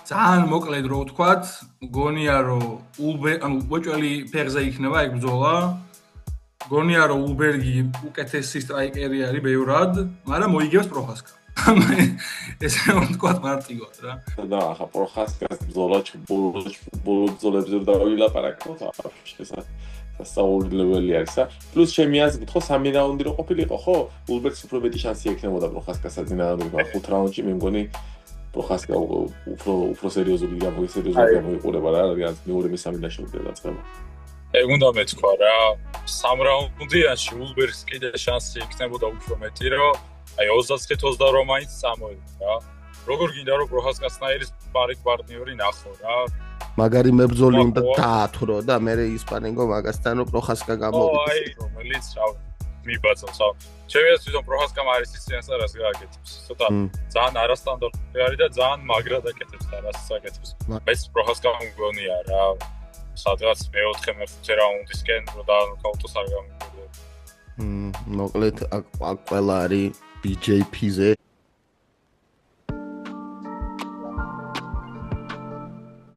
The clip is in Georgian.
ძალიან მოკლედ რო ვთქვათ, გონია რომ უეჭველი ფეხზე იქნება ეგ ბრძოლა. გონია რომ ულბერგი უკეთესი სტრაიკერი არის ბევრად, მაგრამ მოიგებს პროხასკა. ესე რომ ვთქვათ მარტივად რა. და ახლა პროხასკას ბრძოლა ბოლო ბრძოლებზე დავილაპარაკოთ, სასწაულებელი არის. პლუს ჩემი აზრით ხო 3 რაუნდი რო ყოფილიყო, ხო? ულბერგს უფრო მეტი შანსი ექნებოდა პროხასკას საძინააღმდეგო 5 რაუნდში მე მგონი პროხასკა უფრო სერიოზული გამოიყურება რა, რადგან მეორე მესამე დაშორდა დაწყება. ეგ უნდა მეთქვა რა, 3 რაუნდიაში ულბერგს კიდე შანსი ექნებოდა უფრო მეტი, რომ აი 29-28 მაინც წამოედა რა. როგორ გინდა რომ პროხასკასნაირის პარტნიორი ნახო რა. მაგარი მებრძოლი უნდა დაათვრო და მე ისპანინგო მაგასთან რომ პროხასკა გამოვიდეს. აი რომელიც რა მიბაძავს. ჩემი აზრით თვითონ პროხასკამ არის ის რას გააკეთებს. ცოტა ძალიან არასტანდარტული არის და ძალიან მაგრად აკეთებს და რას აკეთებს. ეს პროხასკამ მგონია რა. სადღაც მე-4 მე-5 რაუნდისკენ რო დაანოკაუტოს არ გამიგებია. მოკლედ აქ ყველა არის BJP-ზე